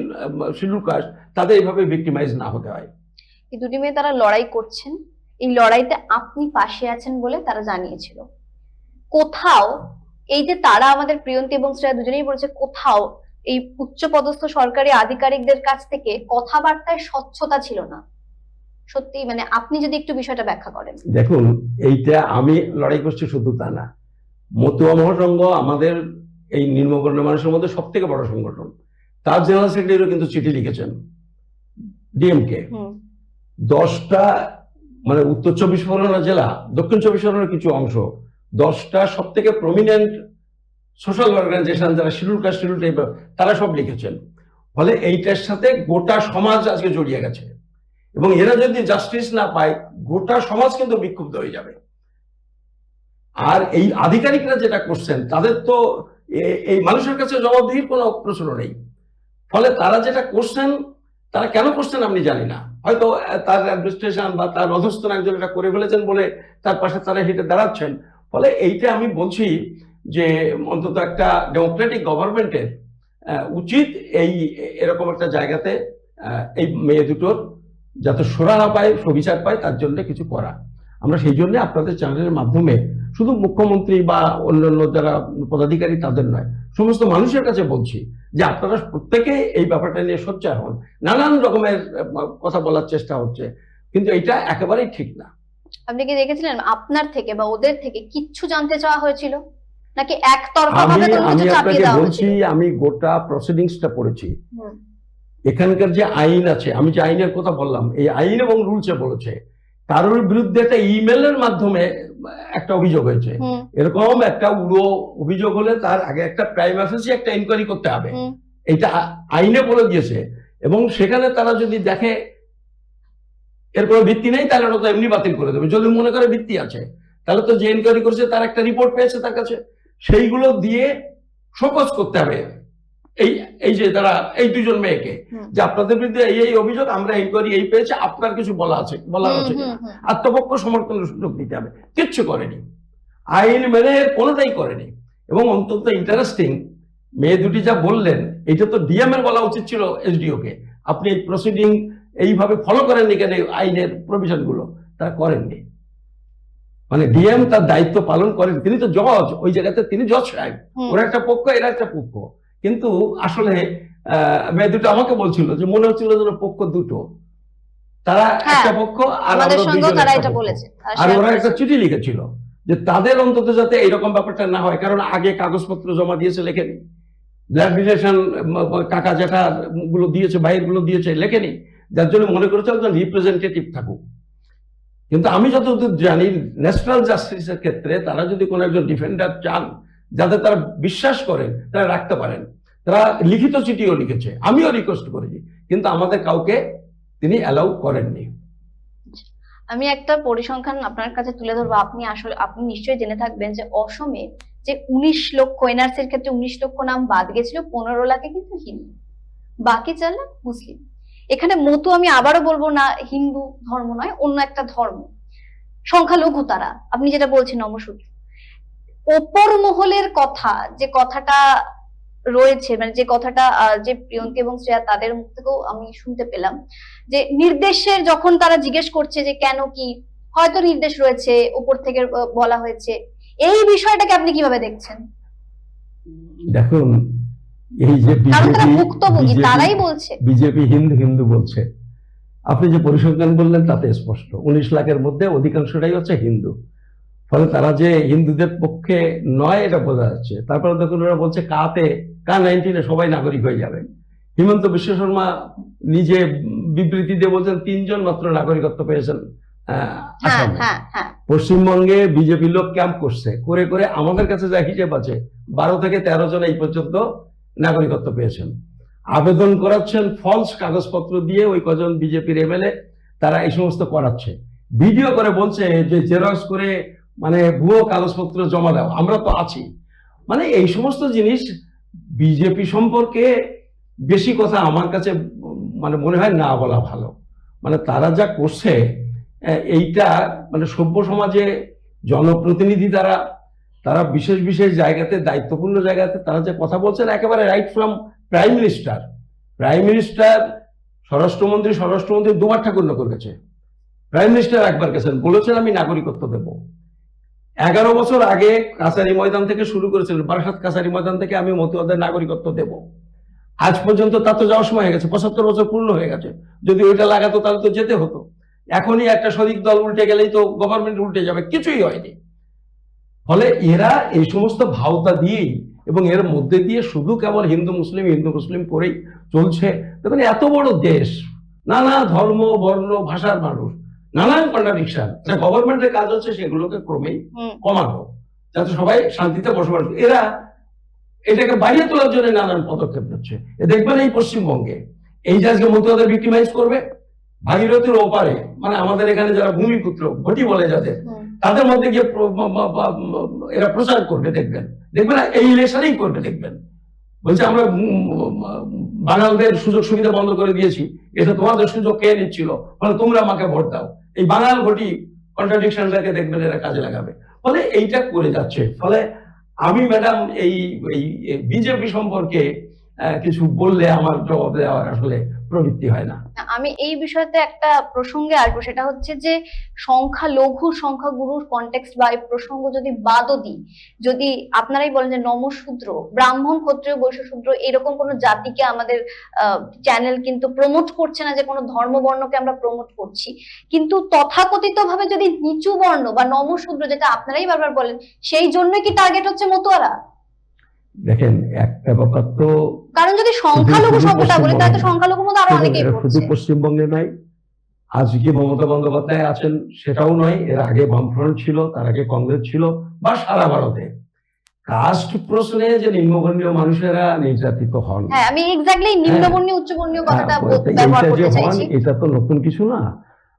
শিডিউল কাস্ট তাদের এইভাবে ভিক্টিমাইজ না হতে হয়। এই দুটি মেয়ে তারা লড়াই করছেন, এই লড়াইতে আপনি পাশে আছেন বলে তারা জানিয়েছিল। কোথাও এই যে তারা, আমাদের প্রিয়ন্তী এবং শ্রেয়া দুজনেই বলেছে, কোথাও এই উচ্চপদস্থ সরকারি আধিকারিকদের কাছ থেকে কথাবার্তায় স্বচ্ছতা ছিল না। সত্যি মানে আপনি যদি একটু বিষয়টা ব্যাখ্যা করেন। দেখুন, এইটা আমি লড়াই করছি শুধু তা না, মতুয়া মহাসংঘ আমাদের এই নিম্নবর্ণ মানুষের মধ্যে সব থেকে বড় সংগঠন, তার জেনারেল সেক্রেটারিও কিন্তু চিঠি লিখেছেন ডিএমকে। 10টা মানে উত্তর 24 পরগনা জেলা, দক্ষিণ 24 পরগনার কিছু অংশ, 10টা সব থেকে প্রমিনেন্ট সোশ্যাল অর্গানাইজেশন যারা শিডিউল কাস্ট, শিডিউল ট্রাইব, তারা সব লিখেছেন। ফলে এইটার সাথে গোটা সমাজ আজকে জড়িয়ে গেছে, এবং এরা যদি জাস্টিস না পায় গোটা সমাজ কিন্তু বিক্ষুব্ধ হয়ে যাবে। আর এই আধিকারিকরা যেটা করছেন তাদের তো এই মানুষের কাছে জবাবদিহির কোনো প্রশ্ন নেই। ফলে তারা যেটা করছেন, তারা কেন করছেন আমি জানি না, হয়তো তার অ্যাডমিনিস্ট্রেশন বা তার অধস্তন একজন এটা করে ফেলেছেন বলে তার পাশে তারা হেঁটে দাঁড়াচ্ছেন। ফলে এইটা আমি বলছি যে অন্তত একটা ডেমোক্রেটিক গভর্নমেন্টের উচিত এই এরকম একটা জায়গাতে এই মেয়ে দুটোর যাতে সুরাহা পায়, সুবিচার পায়, তার জন্য কিছু করা। আমরা সেই জন্য আপনাদের চ্যানেলের মাধ্যমে শুধু মুখ্যমন্ত্রী বা অন্যান্য যারা পদাধিকারী তাদের নয়, সমস্ত মানুষের কাছে বলছি যে আপনারা প্রত্যেকে এই ব্যাপারটা নিয়ে সোচ্চার হন। নানান রকমের কথা বলার চেষ্টা হচ্ছে, কিন্তু এটা একেবারেই ঠিক না। আপনি কি দেখেছিলেন আপনার থেকে বা ওদের থেকে কিচ্ছু জানতে চাওয়া হয়েছিল, নাকি একতরফা আমি ভাবে কোনো আমি কিছু চাপিয়ে আপনাকে দেওয়া বলছি, হয়েছিল? আমি গোটা প্রসিডিংসটা পড়েছি। হুম, এখানকার যে আইন আছে, আমি যে আইনের কথা বললাম, এই আইন এবং রুলসে বলেছে কারোর বিরুদ্ধে একটা ইমেলের মাধ্যমে একটা অভিযোগ হয়েছে, হুম, এরকম একটা উড়ো অভিযোগ হলে তার আগে একটা প্রাইমা ফেসি একটা ইনকোয়ারি করতে হবে, হুম, এটা আইনে বলে দিয়েছে। এবং সেখানে তারা যদি দেখে এর কোনো ভিত্তি নেই, তাহলে ওটা তো এমনি বাতিল করে দেবে। যদি মনে করে ভিত্তি আছে, তাহলে তো যে ইনকোয়ারি করেছে তার একটা রিপোর্ট পেয়েছে তার কাছে, সেইগুলো দিয়ে শোকজ করতে হবে এই এই যে তারা এই দুজন মেয়েকে, হুম, যে আপনাদের বিরুদ্ধে এই এই অভিযোগ, আমরা ইনকোয়ারি এই পেয়েছে, আপনার কিছু বলার আছে হুম, কিনা, হুম, আত্মপক্ষ সমর্থনের সুযোগ দিতে হবে। কিচ্ছু করেনি, আইন মেনে কোনোটাই করেনি। এবং অন্তত ইন্টারেস্টিং, মেয়ে দুটি যা বললেন, এটা তো ডিএম এর বলা উচিত ছিল এসডিও কে, আপনি এই প্রসিডিং এইভাবে ফলো করেননি কেন, আইনের প্রভিশন গুলো তারা করেননি। মানে ডিএম তার দায়িত্ব পালন করেন, তিনি তো জজ, ওই জায়গাতে তিনি জজ সাহেব, হুম। ওরা একটা পক্ষ এরা একটা পক্ষ। কিন্তু আসলে মেয়ে দুটো আমাকে বলছিল যে মনে হচ্ছিল যেন পক্ষ দুটো, তারা হ্যাঁ, একটা পক্ষ আর আমাদের আমরা সঙ্গেও দুজন তারা একটা এটা পক্ষ। বলেছে, তারা আর share ওরা করেছে। একটা চিঠি লিখেছিল যে তাদের অন্তত যাতে এইরকম ব্যাপারটা না হয়, কারণ আগে কাগজপত্র জমা দিয়েছে লেখেনি, ব্লাড রিলেশন কাকা জ্যাঠা গুলো দিয়েছে, ভাইয়ের গুলো দিয়েছে লেখেনি, যার জন্য মনে করেছে একজন রিপ্রেজেন্টেটিভ থাকুক। কিন্তু আমি যতদূর জানি ন্যাশনাল জাস্টিসের ক্ষেত্রে তারা যদি কোনো একজন ডিফেন্ডার চান যাতে তারা বিশ্বাস করেন, তারা রাখতে পারেন। তারা লিখিত চিঠিও লিখেছে, আমিও রিকোয়েস্ট করেছি, কিন্তু আমাদের কাউকে তিনি অ্যালাউ করেননি। আমি একটা পরিসংখ্যান আপনার কাছে তুলে ধরবো, আপনি নিশ্চয়ই জেনে থাকবেন যে অসমে যে 19 লক্ষ এনআরসির ক্ষেত্রে 19 লক্ষ নাম বাদ গেছিল, 15 লাখে কিন্তু হিন্দু, বাকি 4 লাখ মুসলিম। এখানে মতো আমি আবারও বলবো না, হিন্দু ধর্ম নয়, অন্য একটা ধর্ম, সংখ্যালঘু তারা, আপনি যেটা বলছেন নমসূত্র। ওপর মহলের কথা, যে কথাটা রয়েছে, মানে যে কথাটা যে প্রিয়ঙ্কি এবং শ্রেয়া তাদের মুখ থেকেও আমি শুনতে পেলাম, যে নির্দেশের যখন তারা জিজ্ঞেস করছে যে কেন কি, হয়তো নির্দেশ রয়েছে উপর থেকে বলা হয়েছে, এই বিষয়টাকে আপনি কিভাবে দেখছেন? দেখুন, এই যে কারণ তারা ভুক্তভোগী, তারাই বলছে বিজেপি হিন্দু হিন্দু বলছে, আপনি যে পরিসংখ্যান বললেন তাতে স্পষ্ট 19 লাখের মধ্যে অধিকাংশটাই হচ্ছে হিন্দু। ফলে তারা যে হিন্দুদের পক্ষে নয় এটা বোঝা যাচ্ছে। তারপরে দেখুন ওরা বলছে K-19 সবাই নাগরিক হয়ে যাবে। হিমন্ত বিশ্ব শর্মা নিজে বিবৃতি দিয়ে বলছেন 3 জন মাত্র নাগরিকত্ব পেয়েছেন হ্যাঁ, আসামে। হ্যাঁ, হ্যাঁ। পশ্চিমবঙ্গে বিজেপি লোক ক্যাম্প করছে, করে করে আমাদের কাছে যা হিসেব আছে 12 থেকে 13 জন এই পর্যন্ত নাগরিকত্ব পেয়েছেন। আবেদন করাচ্ছেন ফলস কাগজপত্র দিয়ে, ওই কজন বিজেপির এমএলএ তারা এই সমস্ত করাচ্ছে, ভিডিও করে বলছে যে জেরক্স করে মানে ভুয়ো কাগজপত্র জমা দাও, আমরা তো আছি। মানে এই সমস্ত জিনিস বিজেপি সম্পর্কে বেশি কথা আমার কাছে মানে মনে হয় না বলা ভালো। মানে তারা যা করছে এইটা মানে সভ্য সমাজে জনপ্রতিনিধি তারা বিশেষ বিশেষ জায়গাতে, দায়িত্বপূর্ণ জায়গাতে তারা যে কথা বলছেন, একেবারে রাইট ফ্রম প্রাইম মিনিস্টার, স্বরাষ্ট্রমন্ত্রী দুবার ঠাকুরনগর গেছে, প্রাইম মিনিস্টার একবার গেছেন, বলেছেন আমি নাগরিকত্ব দেব। 11 বছর আগে কাছারি ময়দান থেকে শুরু করেছিলেন, বারাসাত কাছারি ময়দান থেকে আমি মতুয়াদের নাগরিকত্ব দেব। আজ পর্যন্ত তা তো যাওয়ার সময় হয়ে গেছে, 75 বছর পূর্ণ হয়ে গেছে। যদি ওইটা লাগাতো তাহলে তো যেতে হতো। এখনই একটা শরিক দল উল্টে গেলেই তো গভর্নমেন্ট উল্টে যাবে, কিছুই হয়নি। ফলে এরা এই সমস্ত ভাওতা দিয়েই এবং এর মধ্যে দিয়ে শুধু কেবল হিন্দু মুসলিম করেই চলছে। দেখুন এত বড় দেশ, নানা ধর্ম বর্ণ ভাষার মানুষ, নানান কন্ট্রাডিকশন, গভর্নমেন্টের কাজ হচ্ছে সেগুলোকে ক্রমেই কমানো, যাতে সবাই শান্তিতে বসবাস। এরা এটাকে বাইরে তোলার জন্য নানান পদক্ষেপ নিচ্ছে। দেখবেন এই পশ্চিমবঙ্গে এই যে আজকে মতুয়াদের ভিক্টিমাইজ করবে, ভাগীরথীর ওপারে মানে আমাদের এখানে যারা ভূমিপুত্র ঘটি বলে যাদের, তাদের মধ্যে গিয়ে এরা প্রচার করবে, দেখবেন এই ইলেকশনেই করবে, দেখবেন বলছে আমরা বাঙালদের সুযোগ সুবিধা বন্ধ করে দিয়েছি, এটা তোমাদের সুযোগ কে নিচ্ছিল, ফলে তোমরা আমাকে ভোট দাও। এই বাঙাল ঘটি কন্ট্রাডিকশনটাকে দেখবেন এরা কাজে লাগাবে, ফলে এইটা করে যাচ্ছে। ফলে আমি ম্যাডাম এই বিজেপি সম্পর্কে কিছু বললে আমার জবাব দেওয়ার আসলে প্রবৃত্তি হয় না। আমি এই বিষয়তে একটা প্রসঙ্গে আসবো, সেটা হচ্ছে যে সংখ্যালঘু সংখ্যাগুরুর কনটেক্সট বা এই প্রসঙ্গ যদি বাদও দিই, যদি আপনারাই বলেন যে নমশূদ্র, ব্রাহ্মণ, ক্ষত্রিয়, বৈশ্য, শূদ্র এরকম কোনো জাতিকে আমাদের চ্যানেল কিন্তু প্রমোট করছে না, যে কোনো ধর্মবর্ণকে আমরা প্রমোট করছি, কিন্তু তথাকথিত ভাবে যদি নিচু বর্ণ বা নমশূদ্র, যেটা আপনারাই বারবার বলেন, সেই জন্যই কি টার্গেট হচ্ছে মতুয়ারা? দেখেন, একটা ব্যাপার তো, কারণ যদি সংখ্যালঘু শব্দটা বলি তাহলে তো সংখ্যালঘুর মধ্যে আরো অনেকেই শুধু পড়ছে। পশ্চিমবঙ্গে নয়, আজকে মমতা বন্দ্যোপাধ্যায় আছেন সেটাও নয়, এর আগে বামফ্রন্ট ছিল, তার আগে কংগ্রেস ছিল, বা সারা ভারতে কাস্ট প্রশ্নে যে নিম্নবর্ণীয় মানুষেরা নির্যাতিত হন, হ্যাঁ, আমি এক্স্যাক্টলি নিম্নবর্ণীয় উচ্চবর্ণীয় কথাটা ব্যবহার এইটা যে করতে হন, চাইছি। এটা তো নতুন কিছু না।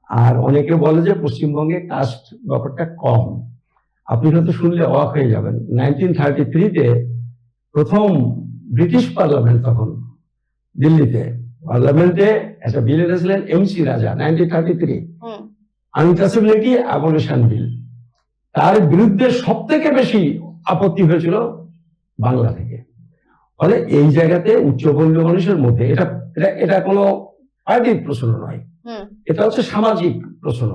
আর অনেকে বলে যে পশ্চিমবঙ্গে কাস্ট ব্যাপারটা কম। আপনি হয়তো শুনলে অবাক হয়ে যাবেন, 1933-তে প্রথম ব্রিটিশ পার্লামেন্ট, তখন দিল্লিতে পার্লামেন্টে একটা বিল এনেছিলেন এমসি রাজা, 1933, আনটাচেবিলিটি অ্যাবলিশন বিল। তার বিরুদ্ধে সব থেকে বেশি আপত্তি হয়েছিল বাংলা থেকে। ফলে এই জায়গাতে উচ্চবর্ণীয় মানুষের মধ্যে এটা এটা এটা কোনো পার্টির প্রশ্ন নয়, এটা হচ্ছে সামাজিক প্রশ্ন।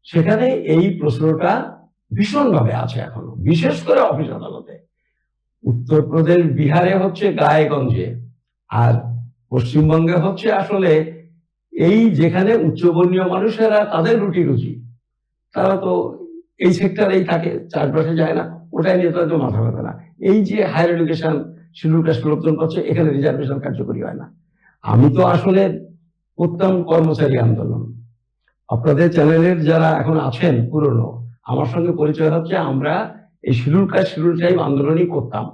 সেখানে এই প্রশ্নটা ভীষণভাবে আছে এখনো, বিশেষ করে অফিস আদালতে। উত্তরপ্রদেশ, বিহারে হচ্ছে গায়েগঞ্জে, আর পশ্চিমবঙ্গে হচ্ছে আসলে এই যেখানে উচ্চবর্ণীয় মানুষেরা তাদের রুটি রুজি, তারা তো এই সেক্টরেই থাকে, চারপাশে যায় না, ওটাই নিয়ে তাদের মাথা ব্যথা না। এই যে হায়ার এডুকেশন শিডিউল কাস্ট লোকজন করছে, এখানে রিজার্ভেশন কার্যকরী হয় না। আমি তো আসলে করতাম কর্মচারী আন্দোলন। আপনাদের চ্যানেলের যারা এখন আছেন পুরনো, আমার সঙ্গে পরিচয় হচ্ছে, আমরা এই শিডিউল কাস্ট শিডিউল ট্রাইব আন্দোলনই করতাম,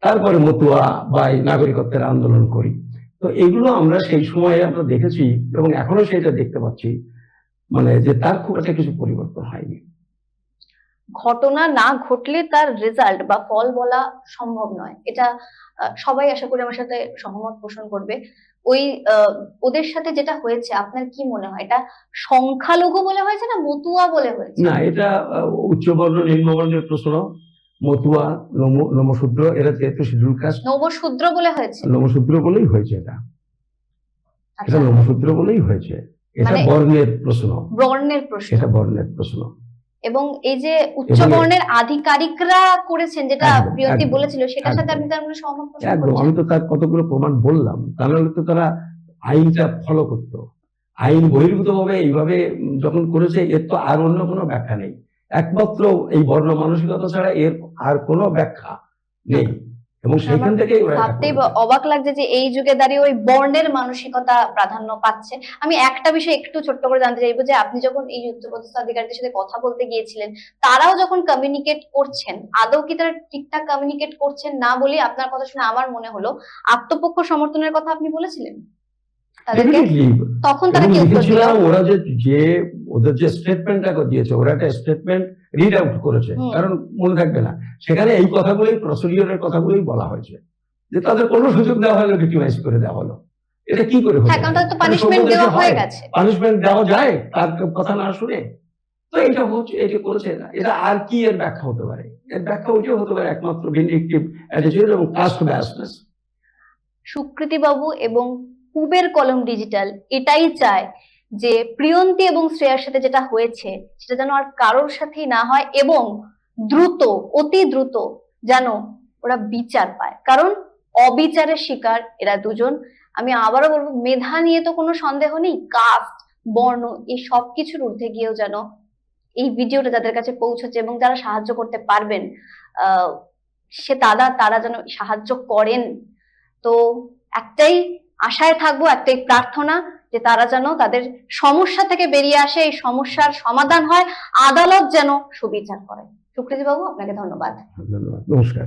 তারপরে মতুয়া বা এই নাগরিকত্বের আন্দোলন করি। তো এগুলো আমরা সেই সময়ে আমরা দেখেছি এবং এখনো সেটা দেখতে পাচ্ছি, মানে যে তার খুব একটা কিছু পরিবর্তন হয়নি। ঘটনা না ঘটলে তার রেজাল্ট বা ফল বলা সম্ভব নয়, এটা সবাই আশা করি আমার সাথে সহমত পোষণ করবে। ওই ওদের সাথে যেটা হয়েছে, আপনার কি মনে হয় এটা সংখ্যালঘু বলে হয়েছে না মতুয়া বলে হয়েছে? না, এটা উচ্চবর্ণ নিম্নবর্ণের প্রশ্ন। মতুয়া, নমশূদ্র, এরা যেহেতু শিডিউল কাস্ট, নবশূদ্র বলে হয়েছে। নমশূদ্র বলেই হয়েছে, এটা আচ্ছা, নমশূদ্র বলেই হয়েছে। এটা মানে বর্ণের প্রশ্ন, বর্ণের প্রশ্ন, এটা বর্ণের প্রশ্ন। এবং এই যে উচ্চ বর্ণের আধিকারিকরা করেছেন, যেটা একদম, প্রিয়তি একদম, বলেছিল, সেটার সাথে একদম। আপনি তার মানে সহমত পোষণ একদম, করছেন? আমি তো তার কতগুলো প্রমাণ বললাম, তাহলে তো তারা আইনটা ফলো করতো। আইন বহির্ভূত ভাবে এইভাবে যখন করেছে, এর তো আর অন্য কোনো ব্যাখ্যা নেই, একমাত্র এই বর্ণ মানসিকতা ছাড়া এর আর কোনো ব্যাখ্যা নেই। এবং সেইখান থেকে ভাবতেই অবাক লাগছে যে এই যুগে দাঁড়িয়ে ওই বর্ণের মানসিকতা প্রাধান্য পাচ্ছে। আমি একটা বিষয় একটু ছোট্ট করে জানতে চাইবো, যে আপনি যখন এই উচ্চপদস্থ আধিকারিকদের সাথে কথা বলতে গিয়েছিলেন, তারাও যখন কমিউনিকেট করছেন, আদৌ কি তারা ঠিকঠাক কমিউনিকেট করছেন না বলে আপনার কথা শুনে আমার মনে হলো আত্মপক্ষ সমর্থনের কথা আপনি বলেছিলেন তাদেরকে, তখন তারা কি উত্তর দিল? ওরা যে ওদের যে স্টেটমেন্টটা দিয়েছে, ওরা একটা স্টেটমেন্ট রিড আউট করেছে, কারণ মনে থাকবে না, সেখানে এই কথাগুলোই, প্রসিডিওরের কথাগুলোই বলা হয়েছে, যে তাদের কোনো সুযোগ দেওয়া হলো, রিকগনাইজ করে দেওয়া হলো। এটা কি করে হলো? হ্যাঁ, কারণ তাদের তো পানিশমেন্ট দেওয়া হয়ে গেছে। পানিশমেন্ট দেওয়া যায় তার কথা না শুনে? তো এটা হচ্ছে, এটা করেছে না, এটা আর কি এর ব্যাখ্যা হতে পারে? এর ব্যাখ্যা ওইটাও হতে পারে একমাত্র ভিন্ডিকটিভ অ্যাটিটিউড এবং কাস্ট বায়াসনেস। সুকৃতি বাবু এবং কুবের কলম ডিজিটাল এটাই চায় যে প্রিয়ন্তী এবং শ্রেয়ার সাথে যেটা হয়েছে সেটা যেন আর কারোর সাথেই না হয়, এবং দ্রুত, অতি দ্রুত যেন ওরা বিচার পায়, কারণ অবিচারের শিকার এরা দুজন। আমি আবারও বলবো, মেধা নিয়ে তো কোনো সন্দেহ নেই, কাস্ট, বর্ণ, এই সবকিছুর ঊর্ধ্বে গিয়েও যেন এই ভিডিওটা যাদের কাছে পৌঁছেছে এবং যারা সাহায্য করতে পারবেন, সে তারা যেন সাহায্য করেন। তো একটাই আশায় থাকবো, একটাই প্রার্থনা, যে তারা যেন তাদের সমস্যা থেকে বেরিয়ে আসে, এই সমস্যার সমাধান হয়, আদালত যেন সুবিচার করে। সুকৃতি বাবু, আপনাকে ধন্যবাদ। নমস্কার।